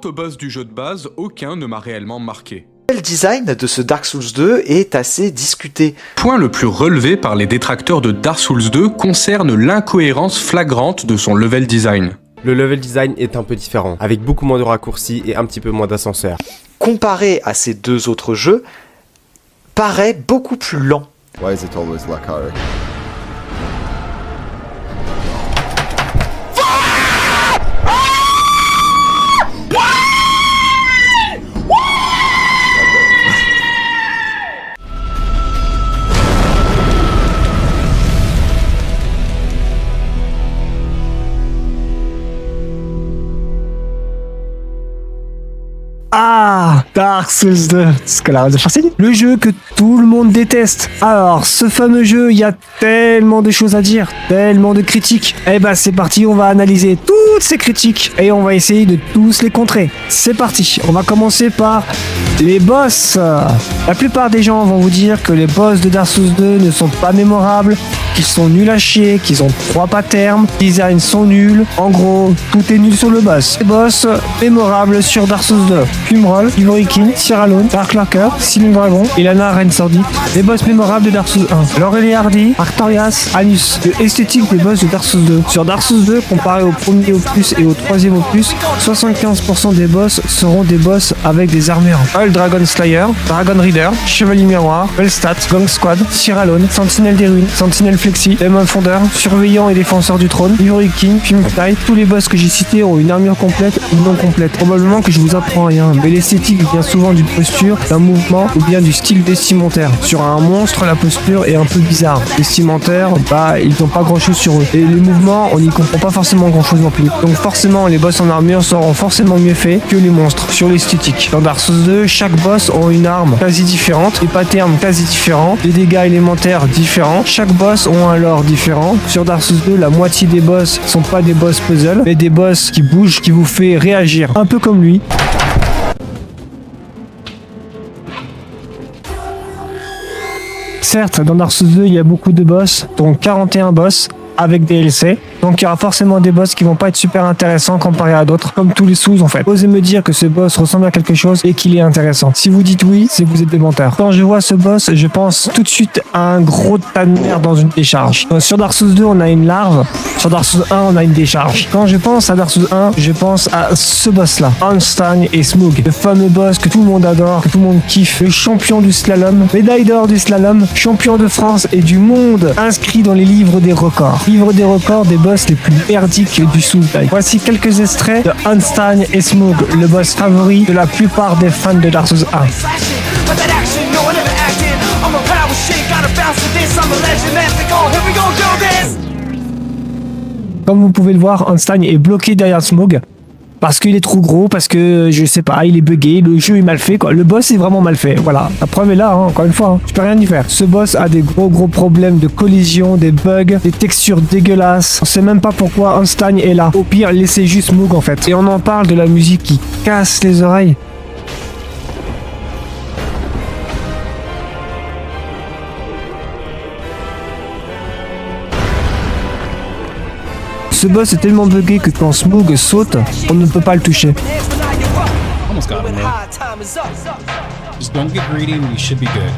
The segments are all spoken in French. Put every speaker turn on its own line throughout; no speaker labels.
Au boss du jeu de base, aucun ne m'a réellement marqué.
Le design de ce Dark Souls 2 est assez discuté.
Point le plus relevé par les détracteurs de Dark Souls 2 concerne l'incohérence flagrante de son level design.
Le level design est un peu différent, avec beaucoup moins de raccourcis et un petit peu moins d'ascenseurs.
Comparé à ces deux autres jeux, paraît beaucoup plus lent.
Why is it always like hard?
Ah, Dark Souls 2, Scholar of the Forsaken, le jeu que tout le monde déteste. Alors, ce fameux jeu, il y a tellement de choses à dire, tellement de critiques. Eh ben, c'est parti, on va analyser toutes ces critiques et on va essayer de tous les contrer. C'est parti, on va commencer par les boss. La plupart des gens vont vous dire que les boss de Dark Souls 2 ne sont pas mémorables, qu'ils sont nuls à chier, qu'ils ont 3 patterns, les designs sont nuls. En gros, tout est nul sur le boss. Les boss mémorables sur Dark Souls 2. Pumroll, Ivory King, Sierra Leone, Dark Lurker, Silent Dragon, Ilana Rensordit. Les boss mémorables de Dark Souls 1. Laurel et Hardy, Artorias, Anus. Le esthétique des boss de Dark Souls 2. Sur Dark Souls 2, comparé au premier opus et au troisième opus, 75% des boss seront des boss avec des armures. All Dragon Slayer, Dragon Reader, Chevalier Miroir, Bellstat, Gang Squad, Sierra Leone, Sentinelle des Ruines, Sentinelle Flexi, Demon Fondeur, Surveillant et Défenseur du Trône, Ivory King, Pimfly. Tous les boss que j'ai cités ont une armure complète ou non complète. Probablement que je vous apprends rien, mais l'esthétique vient souvent d'une posture, d'un mouvement ou bien du style vestimentaire. Sur un monstre, la posture est un peu bizarre. Vestimentaire, ils n'ont pas grand chose sur eux. Et les mouvements, on n'y comprend pas forcément grand chose non plus. Donc forcément, les boss en armure seront forcément mieux faits que les monstres sur l'esthétique. Dans Dark Souls 2, chaque boss ont une arme quasi différente, des patterns quasi différents, des dégâts élémentaires différents. Chaque boss ont un lore différent. Sur Dark Souls 2, la moitié des boss sont pas des boss puzzle, mais des boss qui bougent, qui vous fait réagir. Un peu comme lui. Certes, dans Dark Souls 2, il y a beaucoup de boss, dont 41 boss avec DLC. Donc il y aura forcément des boss qui vont pas être super intéressants comparés à d'autres, comme tous les Souls en fait. Osez me dire que ce boss ressemble à quelque chose et qu'il est intéressant. Si vous dites oui, c'est que vous êtes des menteurs. Quand je vois ce boss, je pense tout de suite à un gros tas de merde dans une décharge. Sur Dark Souls 2, on a une larve. Sur Dark Souls 1, on a une décharge. Quand je pense à Dark Souls 1, je pense à ce boss-là, Einstein et Smough. Le fameux boss que tout le monde adore, que tout le monde kiffe. Le champion du slalom, médaille d'or du slalom, champion de France et du monde, inscrit dans les livres des records. Livre des records des boss les plus merdiques du Souls-like. Voici quelques extraits de Einstein et Smough, le boss favori de la plupart des fans de Dark Souls 1. Comme vous pouvez le voir, Einstein est bloqué derrière Smough. Parce qu'il est trop gros, parce que, je sais pas, il est buggé, le jeu est mal fait, quoi. Le boss est vraiment mal fait, voilà. La preuve est là, hein, encore une fois, hein. Je peux rien y faire. Ce boss a des gros problèmes de collision, des bugs, des textures dégueulasses. On sait même pas pourquoi Einstein est là. Au pire, laissez juste Smough, en fait. Et on en parle de la musique qui casse les oreilles. Ce boss est tellement buggé que quand Smough saute, on ne peut pas le toucher.
Almost got him, man. Just don't get greedy and we should be good.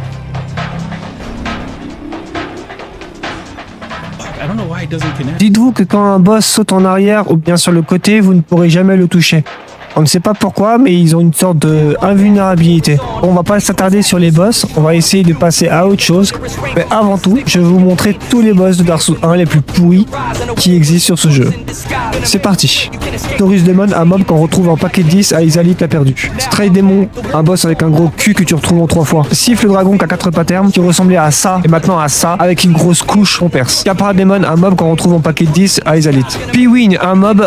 I don't know why it doesn't connect.
Dites-vous que quand un boss saute en arrière ou bien sur le côté, vous ne pourrez jamais le toucher. On ne sait pas pourquoi, mais ils ont une sorte de invulnérabilité. On va pas s'attarder sur les boss, on va essayer de passer à autre chose. Mais avant tout, je vais vous montrer tous les boss de Dark Souls 1 les plus pourris qui existent sur ce jeu. C'est parti. Taurus Demon, un mob qu'on retrouve en paquet de 10 à Izalit l'a perdu. Stray Demon, un boss avec un gros cul que tu retrouves en 3 fois. Siffle Dragon qui a 4 patterns, qui ressemblait à ça et maintenant à ça, avec une grosse couche, on perce. Capra Demon, un mob qu'on retrouve en paquet de 10 à Izalit. P-Wing, un mob,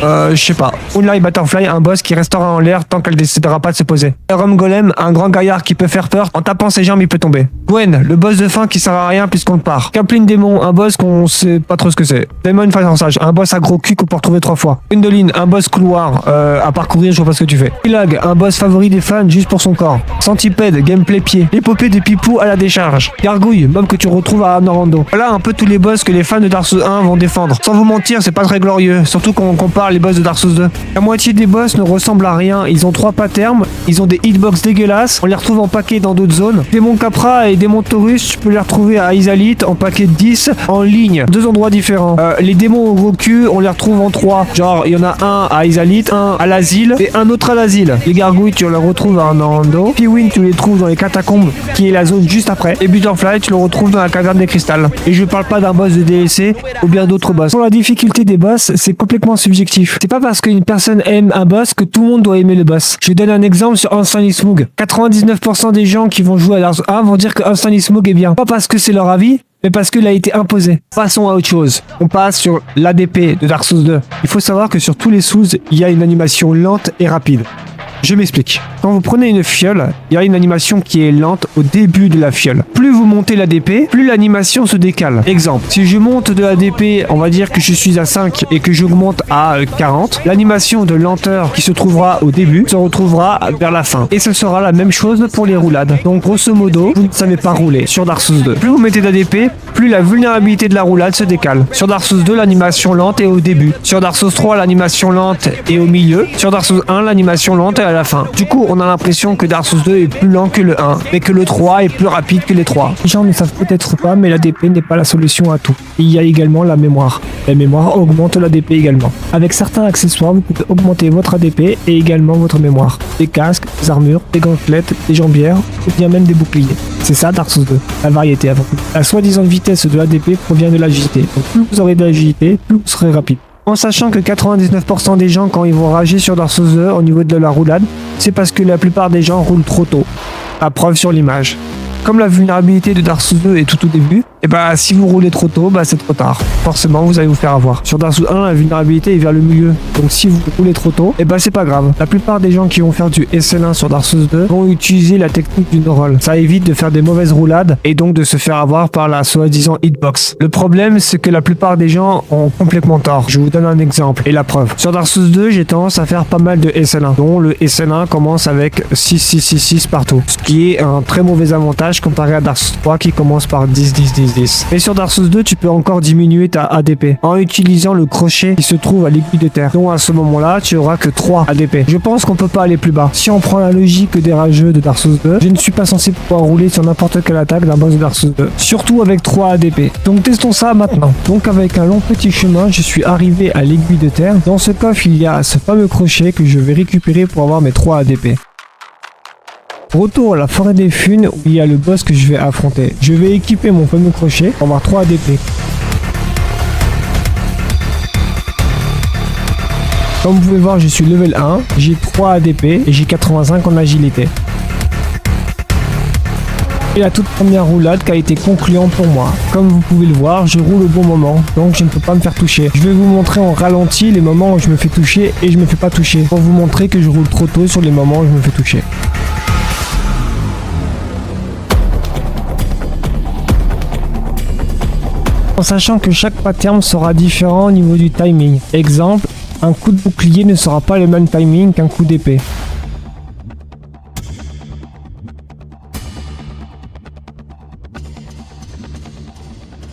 je sais pas. Moonlight Butterfly, un boss qui restera en l'air tant qu'elle décidera pas de se poser. Rum Golem, un grand gaillard qui peut faire peur. En tapant ses jambes, il peut tomber. Gwen, le boss de fin qui sert à rien puisqu'on le part. Kaplan Démon, un boss qu'on sait pas trop ce que c'est. Demon Face Sage, un boss à gros cul qu'on peut retrouver 3 fois. Gwendoline, un boss couloir à parcourir, je vois pas ce que tu fais. Pilag, un boss favori des fans juste pour son corps. Centipede, gameplay pied. L'épopée de Pipou à la décharge. Gargouille, mob que tu retrouves à Norando. Voilà un peu tous les boss que les fans de Dark Souls 1 vont défendre. Sans vous mentir, c'est pas très glorieux, surtout quand on compare les boss de Dark Dark Souls 2. La moitié des boss ne ressemblent à rien, ils ont 3 patterns, ils ont des hitbox dégueulasses, on les retrouve en paquet dans d'autres zones. Démon Capra et Démon Taurus, tu peux les retrouver à Isalith en paquet de 10 en ligne, 2 endroits différents. Les démons au gros cul, on les retrouve en 3. Genre, il y en a un à Isalith, un à l'asile et un autre à l'asile. Les gargouilles, tu les retrouves à Nando. Piwin, tu les trouves dans les catacombes, qui est la zone juste après. Et Butterfly, tu le retrouves dans la caverne des cristals. Et je parle pas d'un boss de DLC ou bien d'autres boss. Pour la difficulté des boss, c'est complètement subjectif. C'est pas parce qu'une personne aime un boss que tout le monde doit aimer le boss. Je donne un exemple sur Unstable Smog. 99% des gens qui vont jouer à Dark Souls 1 vont dire que Unstable Smog est bien. Pas parce que c'est leur avis, mais parce qu'il a été imposé. Passons à autre chose. On passe sur l'ADP de Dark Souls 2. Il faut savoir que sur tous les Souls, il y a une animation lente et rapide. Je m'explique. Quand vous prenez une fiole, il y a une animation qui est lente au début de la fiole. Plus vous montez l'ADP, plus l'animation se décale. Exemple, si je monte de l'ADP, on va dire que je suis à 5 et que j'augmente à 40, l'animation de lenteur qui se trouvera au début se retrouvera vers la fin. Et ce sera la même chose pour les roulades. Donc grosso modo, vous ne savez pas rouler sur Dark Souls 2. Plus vous mettez d'ADP, plus la vulnérabilité de la roulade se décale. Sur Dark Souls 2, l'animation lente est au début. Sur Dark Souls 3, l'animation lente est au milieu. Sur Dark Souls 1, l'animation lente est à la fin. Du coup, on a l'impression que Dark Souls 2 est plus lent que le 1, mais que le 3 est plus rapide que les 3. Les gens ne savent peut-être pas, mais l'ADP n'est pas la solution à tout. Il y a également la mémoire. La mémoire augmente l'ADP également. Avec certains accessoires, vous pouvez augmenter votre ADP et également votre mémoire. Des casques, des armures, des gantelettes, des jambières, ou bien même des boucliers. C'est ça Dark Souls 2, la variété avant tout. La soi-disant vitesse de l'ADP provient de l'agilité. Donc plus vous aurez de l'agilité, plus vous serez rapide. En sachant que 99% des gens, quand ils vont rager sur Dark Souls 2 au niveau de la roulade, c'est parce que la plupart des gens roulent trop tôt. À preuve sur l'image. Comme la vulnérabilité de Dark Souls 2 est tout au début, et bah si vous roulez trop tôt, bah c'est trop tard. Forcément, vous allez vous faire avoir. Sur Dark Souls 1, la vulnérabilité est vers le milieu. Donc si vous roulez trop tôt, et bah c'est pas grave. La plupart des gens qui vont faire du SL1 sur Dark Souls 2 vont utiliser la technique du no-roll. Ça évite de faire des mauvaises roulades et donc de se faire avoir par la soi-disant hitbox. Le problème, c'est que la plupart des gens ont complètement tort. Je vous donne un exemple et la preuve. Sur Dark Souls 2, j'ai tendance à faire pas mal de SL1, dont le SL1 commence avec 6 partout. Ce qui est un très mauvais avantage comparé à Dark Souls 3 qui commence par 10. Et sur Dark Souls 2, tu peux encore diminuer ta ADP en utilisant le crochet qui se trouve à l'aiguille de terre. Donc à ce moment-là, tu auras que 3 ADP. Je pense qu'on peut pas aller plus bas. Si on prend la logique des rageux de Dark Souls 2, je ne suis pas censé pouvoir rouler sur n'importe quelle attaque d'un boss de Dark Souls 2. Surtout avec 3 ADP. Donc testons ça maintenant. Donc avec un long petit chemin, je suis arrivé à l'aiguille de terre. Dans ce coffre, il y a ce fameux crochet que je vais récupérer pour avoir mes 3 ADP. Retour à la forêt des Funes où il y a le boss que je vais affronter. Je vais équiper mon fameux crochet pour avoir 3 ADP. Comme vous pouvez voir, je suis level 1, j'ai 3 ADP et j'ai 85 en agilité. Et la toute première roulade qui a été concluante pour moi. Comme vous pouvez le voir, je roule au bon moment, donc je ne peux pas me faire toucher. Je vais vous montrer en ralenti les moments où je me fais toucher et je me fais pas toucher, pour vous montrer que je roule trop tôt sur les moments où je me fais toucher. En sachant que chaque pattern sera différent au niveau du timing. Exemple, un coup de bouclier ne sera pas le même timing qu'un coup d'épée.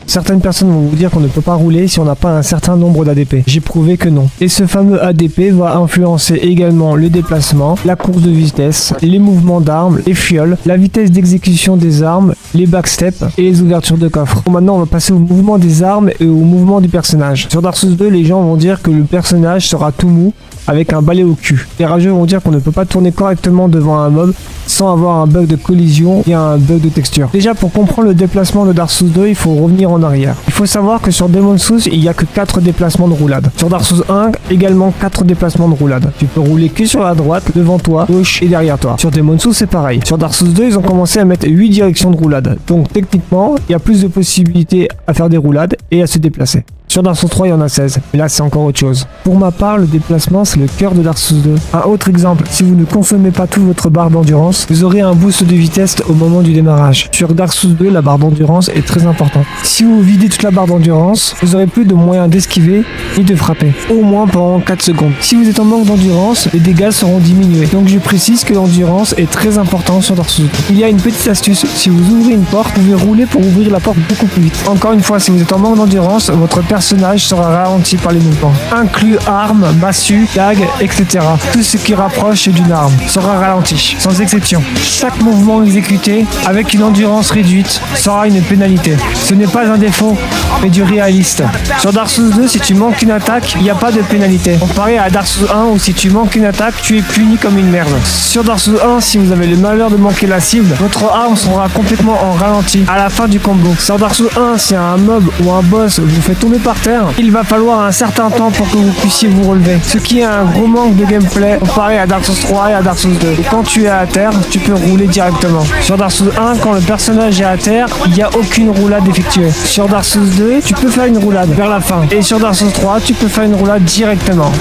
Certaines personnes vont vous dire qu'on ne peut pas rouler si on n'a pas un certain nombre d'ADP. J'ai prouvé que non. Et ce fameux ADP va influencer également le déplacement, la course de vitesse, les mouvements d'armes, les fioles, la vitesse d'exécution des armes, les backsteps et les ouvertures de coffres. Bon, maintenant on va passer au mouvement des armes et au mouvement du personnage. Sur Dark Souls 2, les gens vont dire que le personnage sera tout mou avec un balai au cul. Les rageux vont dire qu'on ne peut pas tourner correctement devant un mob sans avoir un bug de collision et un bug de texture. Déjà, pour comprendre le déplacement de Dark Souls 2, il faut revenir en arrière. Il faut savoir que sur Demon's Souls, il n'y a que 4 déplacements de roulade. Sur Dark Souls 1, également 4 déplacements de roulade. Tu peux rouler que sur la droite, devant toi, gauche et derrière toi. Sur Demon's Souls, c'est pareil. Sur Dark Souls 2, ils ont commencé à mettre 8 directions de roulade. Donc techniquement, il y a plus de possibilités à faire des roulades et à se déplacer. Sur Dark Souls 3, il y en a 16, mais là c'est encore autre chose. Pour ma part, le déplacement c'est le cœur de Dark Souls 2. Un autre exemple, si vous ne consommez pas toute votre barre d'endurance, vous aurez un boost de vitesse au moment du démarrage. Sur Dark Souls 2, la barre d'endurance est très importante. Si vous videz toute la barre d'endurance, vous aurez plus de moyens d'esquiver ni de frapper, au moins pendant 4 secondes. Si vous êtes en manque d'endurance, les dégâts seront diminués. Donc je précise que l'endurance est très importante sur Dark Souls 2. Il y a une petite astuce, si vous ouvrez une porte, vous pouvez rouler pour ouvrir la porte beaucoup plus vite. Encore une fois, si vous êtes en manque d'endurance, votre personnage personnage sera ralenti par les mouvements, inclus armes, massues, dagues, etc. Tout ce qui rapproche d'une arme sera ralenti, sans exception. Chaque mouvement exécuté avec une endurance réduite sera une pénalité. Ce n'est pas un défaut, mais du réaliste. Sur Dark Souls 2, si tu manques une attaque, il n'y a pas de pénalité. Comparé à Dark Souls 1 où si tu manques une attaque, tu es puni comme une merde. Sur Dark Souls 1, si vous avez le malheur de manquer la cible, votre arme sera complètement en ralenti à la fin du combo. Sur Dark Souls 1, si un mob ou un boss vous fait tomber par terre, il va falloir un certain temps pour que vous puissiez vous relever. Ce qui est un gros manque de gameplay comparé à Dark Souls 3 et à Dark Souls 2. Et quand tu es à terre, tu peux rouler directement. Sur Dark Souls 1, quand le personnage est à terre, il n'y a aucune roulade effectuée. Sur Dark Souls 2, tu peux faire une roulade vers la fin. Et sur Dark Souls 3, tu peux faire une roulade directement.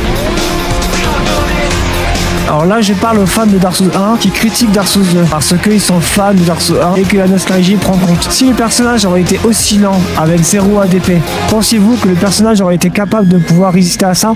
Alors là, je parle aux fans de Dark Souls 1 qui critiquent Dark Souls 2 parce qu'ils sont fans de Dark Souls 1 et que la nostalgie prend compte. Si le personnage aurait été aussi lent avec 0 ADP, pensez-vous que le personnage aurait été capable de pouvoir résister à ça ?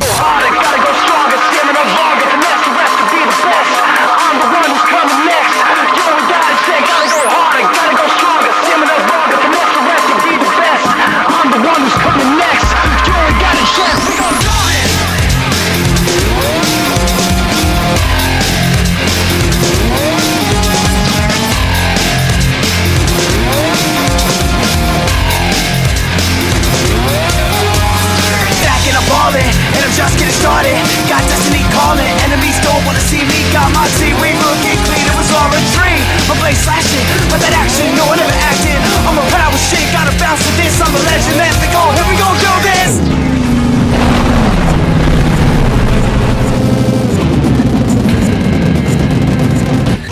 Just getting started, got destiny calling. Enemies don't wanna see me, got my team. We looking clean, it was all a dream. My blade slashing, but that action, no one ever acted. I'm a power shit, gotta bounce to this. I'm a legend, let's go, here we go, do this.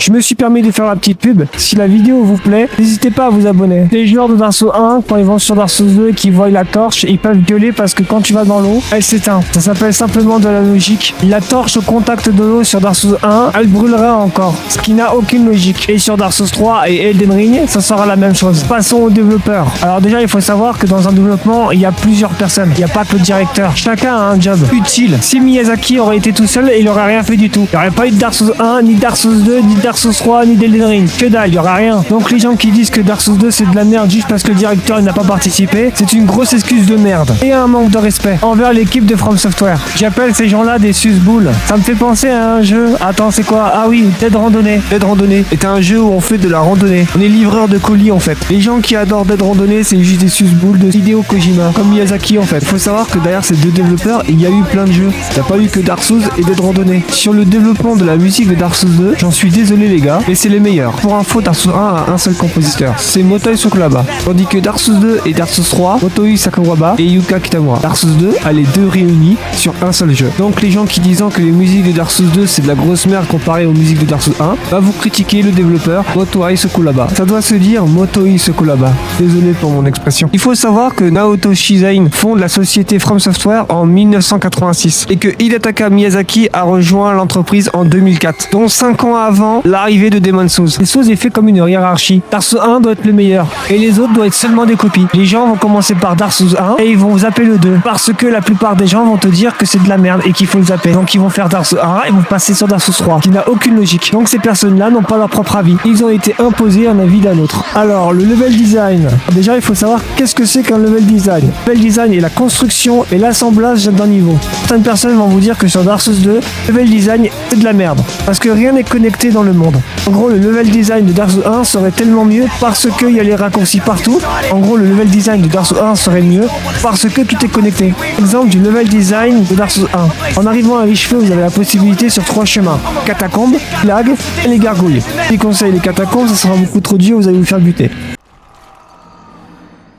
Je me suis permis de faire la petite pub. Si la vidéo vous plaît, n'hésitez pas à vous abonner. Les joueurs de Dark Souls 1, quand ils vont sur Dark Souls 2 et qu'ils voient la torche, ils peuvent gueuler parce que quand tu vas dans l'eau, elle s'éteint. Ça s'appelle simplement de la logique. La torche au contact de l'eau sur Dark Souls 1, elle brûlera encore, ce qui n'a aucune logique. Et sur Dark Souls 3 et Elden Ring, ça sera la même chose. Passons aux développeurs. Alors déjà, il faut savoir que dans un développement, il y a plusieurs personnes. Il n'y a pas que le directeur. Chacun a un job utile. Si Miyazaki aurait été tout seul, il n'aurait rien fait du tout. Il n'y aurait pas eu de Dark Souls 1, ni Dark Souls 2, ni Dark Souls 3, ni d'Elden Ring. Que dalle, il y aura rien. Donc les gens qui disent que Dark Souls 2 c'est de la merde juste parce que le directeur il n'a pas participé, c'est une grosse excuse de merde. Et un manque de respect envers l'équipe de From Software. J'appelle ces gens-là des susboules. Ça me fait penser à un jeu. Attends, c'est quoi? Ah oui, Dead Randonnée. Dead Randonnée est un jeu où on fait de la randonnée. On est livreur de colis en fait. Les gens qui adorent Dead Randonnée, c'est juste des susboules de Hideo Kojima, comme Miyazaki en fait. Faut savoir que derrière ces deux développeurs, il y a eu plein de jeux. Il n'y a pas eu que Dark Souls et Dead Randonnée. Sur le développement de la musique de Dark Souls 2, j'en suis désolé les gars, mais c'est les meilleurs. Pour info, Dark Souls 1 a un seul compositeur, c'est Motoi Sakuraba. Tandis que Dark Souls 2 et Dark Souls 3, Motoi Sakuraba et Yuka Kitamura. Dark Souls 2 a les deux réunis sur un seul jeu. Donc les gens qui disent que les musiques de Dark Souls 2 c'est de la grosse merde comparé aux musiques de Dark Souls 1, va vous critiquer le développeur Motoi Sakuraba. Ça doit se dire Motoi Sakuraba. Désolé pour mon expression. Il faut savoir que Naoto Shizain fonde la société From Software en 1986 et que Hidetaka Miyazaki a rejoint l'entreprise en 2004, dont 5 ans avant l'arrivée de Demon's Souls. Les Souls est fait comme une hiérarchie. Dark Souls 1 doit être le meilleur et les autres doivent être seulement des copies. Les gens vont commencer par Dark Souls 1 et ils vont zapper le 2 parce que la plupart des gens vont te dire que c'est de la merde et qu'il faut le zapper. Donc ils vont faire Dark Souls 1 et vont passer sur Dark Souls 3 qui n'a aucune logique. Donc ces personnes-là n'ont pas leur propre avis. Ils ont été imposés un avis d'un autre. Alors le level design. Déjà il faut savoir qu'est-ce que c'est qu'un level design. Le level design est la construction et l'assemblage d'un niveau. Certaines personnes vont vous dire que sur Dark Souls 2, le level design c'est de la merde parce que rien n'est connecté dans le monde. En gros le level design de Dark Souls 1 serait tellement mieux parce qu'il y a les raccourcis partout. En gros le level design de Dark Souls 1 serait mieux parce que tout est connecté. Exemple du level design de Dark Souls 1. En arrivant à Richefeu, vous avez la possibilité sur 3 chemins. Catacombes, lag et les gargouilles. Si conseille les catacombes, ça sera beaucoup trop dur, vous allez vous faire buter.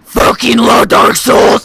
Fucking love Dark Souls.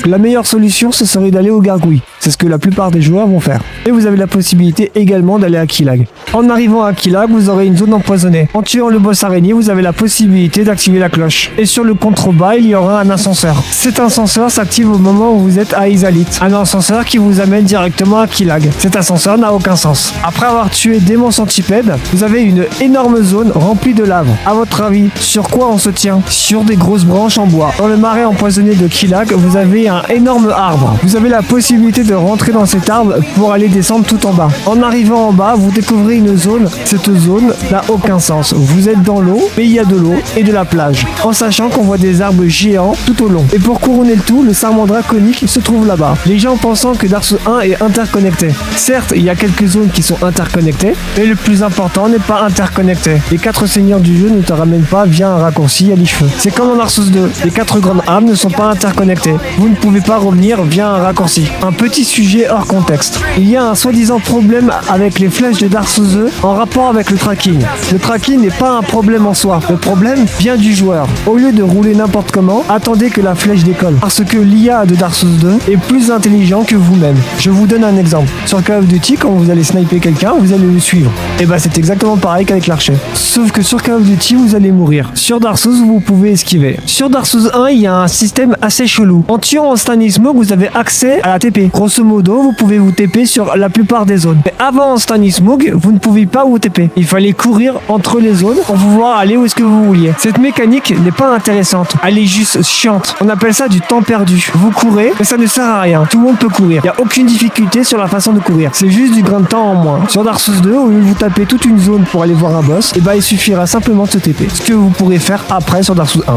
La meilleure solution, ce serait d'aller aux gargouilles. C'est ce que la plupart des joueurs vont faire. Et vous avez la possibilité également d'aller à Kilag. En arrivant à Kilag, vous aurez une zone empoisonnée. En tuant le boss araignée, vous avez la possibilité d'activer la cloche. Et sur le contrebas, il y aura un ascenseur. Cet ascenseur s'active au moment où vous êtes à Izalit. Un ascenseur qui vous amène directement à Kilag. Cet ascenseur n'a aucun sens. Après avoir tué Démon Centipède, vous avez une énorme zone remplie de lave. À votre avis, sur quoi on se tient? Sur des grosses branches en bois. Dans le marais empoisonné de Kilag, vous avez un énorme arbre. Vous avez la possibilité de rentrer dans cet arbre pour aller descendre tout en bas. En arrivant en bas, vous découvrez une zone. Cette zone n'a aucun sens. Vous êtes dans l'eau, mais il y a de l'eau et de la plage. En sachant qu'on voit des arbres géants tout au long. Et pour couronner le tout, le serment draconique se trouve là-bas. Les gens pensant que Dark Souls 1 est interconnecté. Certes, il y a quelques zones qui sont interconnectées, mais le plus important n'est pas interconnecté. Les 4 seigneurs du jeu ne te ramènent pas via un raccourci à l'île-feu. C'est comme dans Dark Souls 2. Les 4 grandes armes ne sont pas interconnectées. Vous ne pouvez pas revenir via un raccourci. Un petit sujet hors contexte. Il y a un soi-disant problème avec les flèches de Dark Souls 2 en rapport avec le tracking. Le tracking n'est pas un problème en soi. Le problème vient du joueur. Au lieu de rouler n'importe comment, attendez que la flèche décolle. Parce que l'IA de Dark Souls 2 est plus intelligent que vous-même. Je vous donne un exemple. Sur Call of Duty, quand vous allez sniper quelqu'un, vous allez le suivre. Et bah c'est exactement pareil qu'avec l'archer. Sauf que sur Call of Duty, vous allez mourir. Sur Dark Souls, vous pouvez esquiver. Sur Dark Souls 1, il y a un système assez chelou. En tuant Stanley Smoke, vous avez accès à la TP. Grosso modo, vous pouvez vous TP sur la plupart des zones. Mais avant Stanley Smoke, vous ne pouviez pas vous TP. Il fallait courir entre les zones pour pouvoir aller où est-ce que vous vouliez. Cette mécanique n'est pas intéressante. Elle est juste chiante. On appelle ça du temps perdu. Vous courez, mais ça ne sert à rien. Tout le monde peut courir. Il n'y a aucune difficulté sur la façon de courir. C'est juste du grain de temps en moins. Sur Dark Souls 2, au lieu de vous taper toute une zone pour aller voir un boss, et bah il suffira simplement de se TP. Ce que vous pourrez faire après sur Dark Souls 1.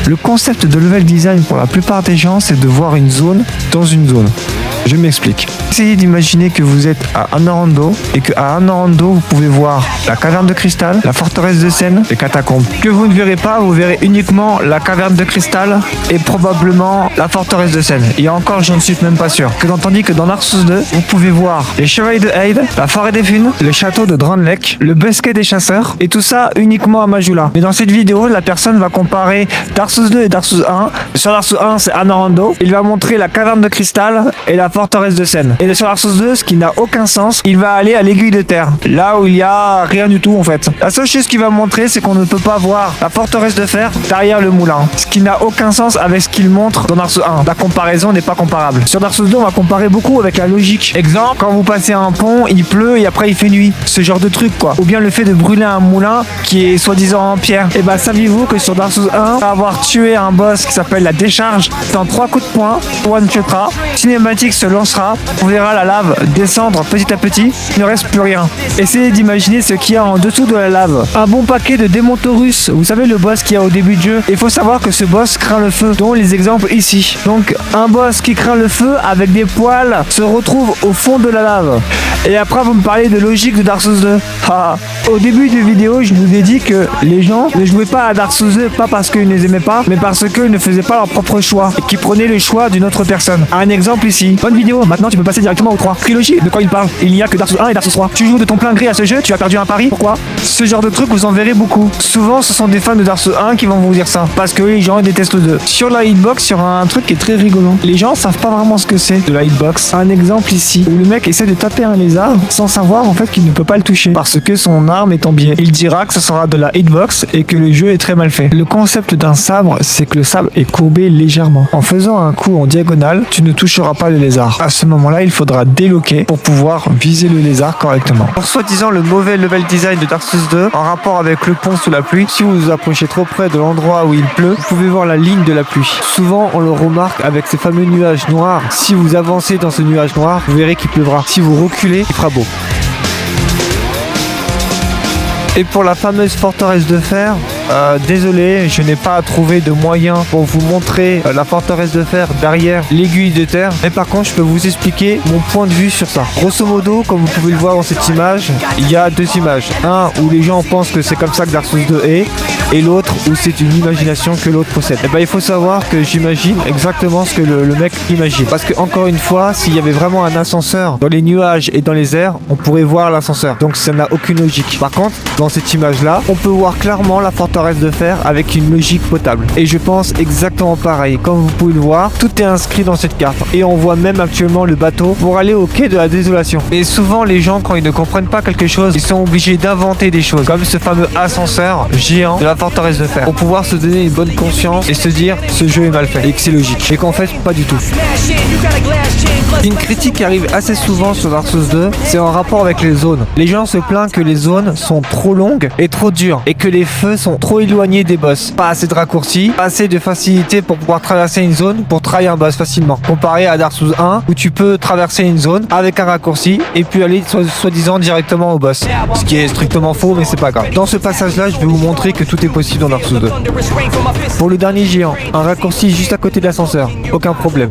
Le concept de level design pour la plupart des gens, c'est de voir une zone dans une zone. Je m'explique. Essayez d'imaginer que vous êtes à Anor-Londo et qu'à Anor-Londo, vous pouvez voir la caverne de cristal, la forteresse de Sen, les catacombes. Que vous ne verrez pas, vous verrez uniquement la caverne de cristal et probablement la forteresse de Sen. Et encore, je ne suis même pas sûr. Tandis que dans Dark Souls 2, vous pouvez voir les chevaliers de Hyde, la forêt des Funes, le château de Drangleic, le bosquet des chasseurs et tout ça uniquement à Majula. Mais dans cette vidéo, la personne va comparer Dark Souls 2 et Dark Souls 1. Sur Dark Souls 1, c'est Anor-Londo. Il va montrer la caverne de cristal et la forteresse de Sen. Et sur Dark Souls 2, ce qui n'a aucun sens, il va aller à l'aiguille de terre, là où il y a rien du tout en fait. La seule chose qu'il va montrer, c'est qu'on ne peut pas voir la forteresse de fer derrière le moulin, ce qui n'a aucun sens avec ce qu'il montre dans Dark Souls 1. La comparaison n'est pas comparable. Sur Dark Souls 2, on va comparer beaucoup avec la logique. Exemple, quand vous passez un pont, il pleut et après il fait nuit. Ce genre de truc quoi. Ou bien le fait de brûler un moulin qui est soi-disant en pierre. Et bah saviez-vous que sur Dark Souls 1, va avoir tué un boss qui s'appelle la décharge dans 3 coups de poing, one-shotera, cinématique se lancera, on verra la lave descendre petit à petit, il ne reste plus rien. Essayez d'imaginer ce qu'il y a en dessous de la lave. Un bon paquet de démons taurus, vous savez le boss qu'il y a au début du jeu. Il faut savoir que ce boss craint le feu, dont les exemples ici. Donc un boss qui craint le feu avec des poils se retrouve au fond de la lave. Et après vous me parlez de logique de Dark Souls 2. Au début de vidéo, je vous ai dit que les gens ne jouaient pas à Dark Souls 2 pas parce qu'ils ne les aimaient pas, mais parce qu'ils ne faisaient pas leur propre choix et qu'ils prenaient le choix d'une autre personne. Un exemple ici. Bonne vidéo, maintenant tu peux passer directement au 3. Trilogie, de quoi il parle? Il n'y a que Dark Souls 1 et Dark Souls 3. Tu joues de ton plein gré à ce jeu, tu as perdu un pari, pourquoi? Ce genre de truc vous en verrez beaucoup. Souvent ce sont des fans de Dark Souls 1 qui vont vous dire ça, parce que les gens détestent le 2. Sur la hitbox, il y aura un truc qui est très rigolo. Les gens savent pas vraiment ce que c'est de la hitbox. Un exemple ici, où le mec essaie de taper un lézard sans savoir en fait qu'il ne peut pas le toucher, parce que son arme est en biais. Il dira que ce sera de la hitbox et que le jeu est très mal fait. Le concept d'un sabre, c'est que le sabre est courbé légèrement. En faisant un coup en diagonale, tu ne toucheras pas le lézard. À ce moment-là, il faudra déloquer pour pouvoir viser le lézard correctement. Pour soi-disant le mauvais level design de Dark Souls 2, en rapport avec le pont sous la pluie, si vous vous approchez trop près de l'endroit où il pleut, vous pouvez voir la ligne de la pluie. Souvent, on le remarque avec ces fameux nuages noirs. Si vous avancez dans ce nuage noir, vous verrez qu'il pleuvra. Si vous reculez, il fera beau. Et pour la fameuse forteresse de fer, désolé, je n'ai pas trouvé de moyen pour vous montrer la forteresse de fer derrière l'aiguille de terre. Mais par contre, je peux vous expliquer mon point de vue sur ça. Grosso modo, comme vous pouvez le voir dans cette image, il y a 2 images. Un où les gens pensent que c'est comme ça que Dark Souls 2 est, et l'autre où c'est une imagination que l'autre possède. Et ben il faut savoir que j'imagine exactement ce que le mec imagine. Parce que encore une fois, s'il y avait vraiment un ascenseur dans les nuages et dans les airs, on pourrait voir l'ascenseur. Donc ça n'a aucune logique. Par contre, dans cette image-là, on peut voir clairement la forteresse de fer avec une logique potable. Et je pense exactement pareil. Comme vous pouvez le voir, tout est inscrit dans cette carte. Et on voit même actuellement le bateau pour aller au quai de la désolation. Et souvent, les gens, quand ils ne comprennent pas quelque chose, ils sont obligés d'inventer des choses. Comme ce fameux ascenseur géant de la forteresse de fer. Pour pouvoir se donner une bonne conscience et se dire ce jeu est mal fait. Et que c'est logique. Et qu'en fait, pas du tout. Une critique qui arrive assez souvent sur Dark Souls 2, c'est en rapport avec les zones. Les gens se plaignent que les zones sont trop longues et trop dures. Et que les feux sont trop éloignés des boss. Pas assez de raccourcis, pas assez de facilité pour pouvoir traverser une zone pour trahir un boss facilement. Comparé à Dark Souls 1 où tu peux traverser une zone avec un raccourci et puis aller soi-disant directement au boss. Ce qui est strictement faux, mais c'est pas grave. Dans ce passage-là, je vais vous montrer que tout est possible dans Dark Souls 2. Pour le dernier géant, un raccourci juste à côté de l'ascenseur, aucun problème.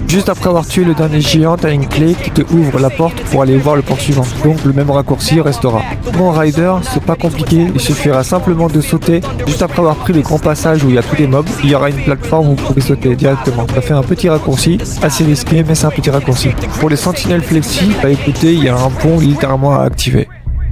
Juste après avoir tué le dernier géant, t'as une clé qui te ouvre la porte pour aller voir le port suivant. Donc le même raccourci restera. Pour un rider, c'est pas compliqué, il suffira simplement de sauter. Juste après avoir pris le grand passage où il y a tous les mobs, il y aura une plateforme où vous pouvez sauter directement. Ça fait un petit raccourci, assez risqué, mais c'est un petit raccourci. Pour les sentinelles flexi, bah écoutez, il y a un pont littéralement à activer.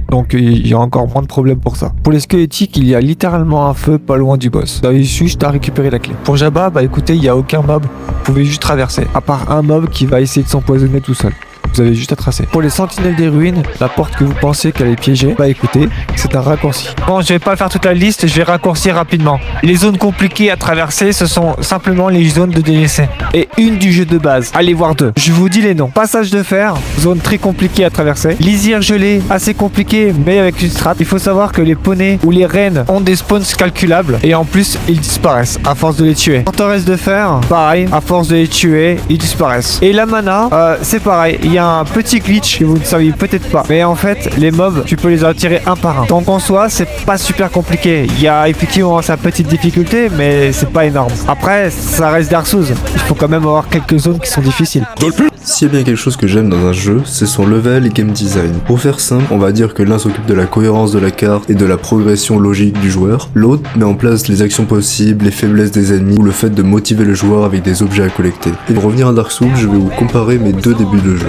Donc il y a encore moins de problèmes pour ça. Pour les squelettiques, il y a littéralement un feu pas loin du boss. Vous avez juste à récupérer la clé. Pour Jabba, bah écoutez, il n'y a aucun mob. Vous pouvez juste traverser. À part un mob qui va essayer de s'empoisonner tout seul. Vous avez juste à tracer. Pour les sentinelles des ruines, la porte que vous pensez qu'elle est piégée, bah écoutez, c'est un raccourci. Bon, je vais pas faire toute la liste, je vais raccourcir rapidement. Les zones compliquées à traverser, ce sont simplement les zones de DLC. Et une du jeu de base. Allez voir deux. Je vous dis les noms. Passage de fer, zone très compliquée à traverser. Lisière gelée, assez compliquée, mais avec une strat. Il faut savoir que les poneys ou les rennes ont des spawns calculables. Et en plus, ils disparaissent à force de les tuer. Forteresse de fer, pareil, à force de les tuer, ils disparaissent. Et la mana, c'est pareil. Il y a un petit glitch que vous ne saviez peut-être pas. Mais en fait, les mobs, tu peux les attirer un par un. Donc en soi, c'est pas super compliqué. Il y a effectivement sa petite difficulté, mais c'est pas énorme. Après, ça reste Dark Souls. Il faut quand même avoir quelques zones qui sont difficiles.
S'il y a bien quelque chose que j'aime dans un jeu, c'est son level et game design. Pour faire simple, on va dire que l'un s'occupe de la cohérence de la carte et de la progression logique du joueur, l'autre met en place les actions possibles, les faiblesses des ennemis ou le fait de motiver le joueur avec des objets à collecter. Et pour revenir à Dark Souls, je vais vous comparer mes deux débuts de jeu.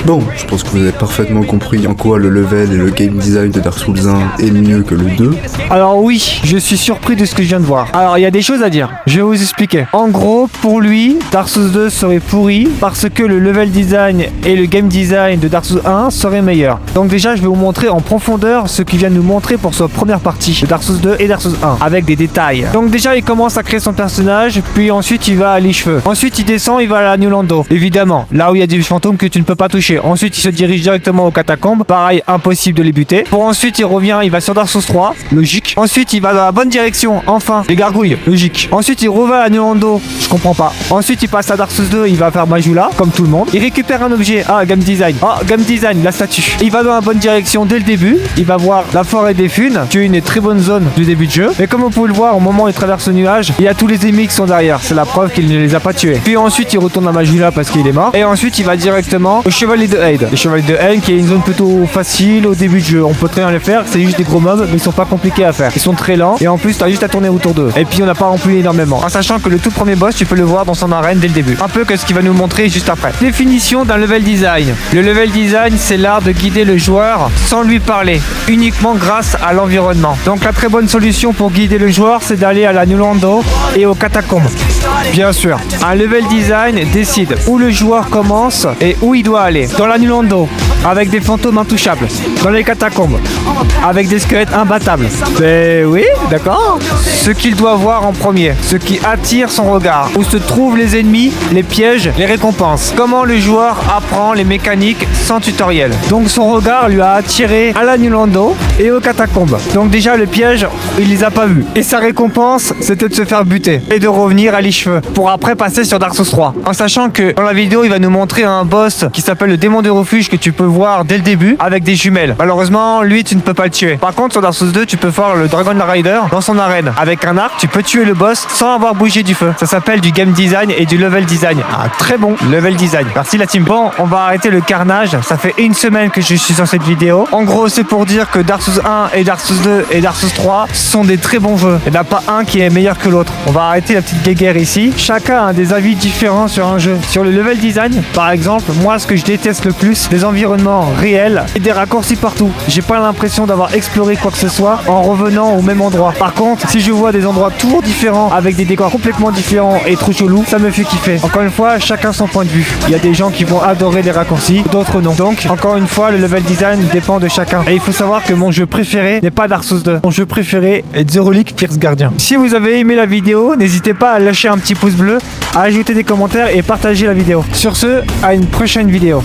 Bon, je pense que vous avez parfaitement compris en quoi le level et le game design de Dark Souls 1 est mieux que le 2.
Alors oui, je suis surpris de ce que je viens de voir. Alors il y a des choses à dire, je vais vous expliquer. En gros, pour lui, Dark Souls 2 serait pourri parce que le level design et le game design de Dark Souls 1 seraient meilleurs. Donc déjà, je vais vous montrer en profondeur ce qu'il vient de nous montrer pour sa première partie de Dark Souls 2 et Dark Souls 1, avec des détails. Donc déjà, il commence à créer son personnage, puis ensuite il va à les cheveux. Ensuite, il descend, il va à la New Lando. Évidemment, là où il y a des fantômes que tu ne peux pas toucher. Ensuite, il se dirige directement aux catacombes. Pareil, impossible de les buter. Pour ensuite, il revient, il va sur Dark Souls 3. Logique. Ensuite, il va dans la bonne direction. Enfin, les gargouilles. Logique. Ensuite, il revient à New Lando. Je comprends pas. Ensuite, il passe à Dark Souls 2. Il va faire Majula, comme tout le monde. Il récupère un objet. Ah, game design. Ah, game design, la statue. Il va dans la bonne direction dès le début. Il va voir la forêt des Funes, qui est une très bonne zone du début de jeu. Mais comme vous pouvez le voir, au moment où il traverse le nuage, il y a tous les ennemis qui sont derrière. C'est la preuve qu'il ne les a pas tués. Puis ensuite, il retourne à Majula parce qu'il est mort. Et ensuite, il va directement au Chevalier de Haine. Le Chevalier de Haine qui est une zone plutôt facile au début du jeu. On peut très bien le faire. C'est juste des gros mobs, mais ils sont pas compliqués à faire. Ils sont très lents. Et en plus, t'as juste à tourner autour d'eux. Et puis, on n'a pas rempli énormément. En sachant que le tout premier boss, tu peux le voir dans son arène dès le début. Un peu que ce qu'il va nous montrer juste après. Définition d'un level design. Le level design, c'est l'art de guider le joueur sans lui parler, uniquement grâce à l'environnement. Donc la très bonne solution pour guider le joueur, c'est d'aller à la New Lando et aux catacombes. Bien sûr, un level design décide où le joueur commence et où il doit aller. Dans la New Lando, avec des fantômes intouchables. Dans les catacombes, avec des squelettes imbattables. Ben oui, d'accord. Ce qu'il doit voir en premier, ce qui attire son regard, où se trouvent les ennemis, les pièges, les récompenses. Comment le joueur apprend les mécaniques sans tutoriel. Donc son regard lui a attiré à la New Lando et aux catacombes. Donc déjà le piège, il les a pas vus. Et sa récompense, c'était de se faire buter et de revenir à l'écheveux pour après passer sur Dark Souls 3. En sachant que dans la vidéo, il va nous montrer un boss qui s'appelle le démon de refuge que tu peux voir dès le début avec des jumelles. Malheureusement, lui, tu ne peux pas le tuer. Par contre, sur Dark Souls 2, tu peux voir le Dragon Rider dans son arène. Avec un arc, tu peux tuer le boss sans avoir bougé du feu. Ça s'appelle du game design et du level design. Un très bon level design. Merci la team. Bon, on va arrêter le carnage. Ça fait une semaine que je suis sur cette vidéo. En gros, c'est pour dire que Dark Souls 1 et Dark Souls 2 et Dark Souls 3 sont des très bons jeux. Il n'y en a pas un qui est meilleur que l'autre. On va arrêter la petite guéguerre ici. Chacun a des avis différents sur un jeu. Sur le level design, par exemple, moi, ce que je déteste le plus, les environnements environnement réel et des raccourcis partout. J'ai pas l'impression d'avoir exploré quoi que ce soit en revenant au même endroit. Par contre, si je vois des endroits toujours différents avec des décors complètement différents et trop chelous, ça me fait kiffer. Encore une fois, chacun son point de vue. Il y a des gens qui vont adorer les raccourcis, d'autres non. Donc, encore une fois, le level design dépend de chacun. Et il faut savoir que mon jeu préféré n'est pas Dark Souls 2. Mon jeu préféré est The Relic Pierce Gardien. Si vous avez aimé la vidéo, n'hésitez pas à lâcher un petit pouce bleu, à ajouter des commentaires et partager la vidéo. Sur ce, à une prochaine vidéo.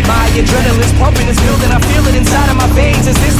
My adrenaline's pumping, it's building, I feel it inside of my veins. Is this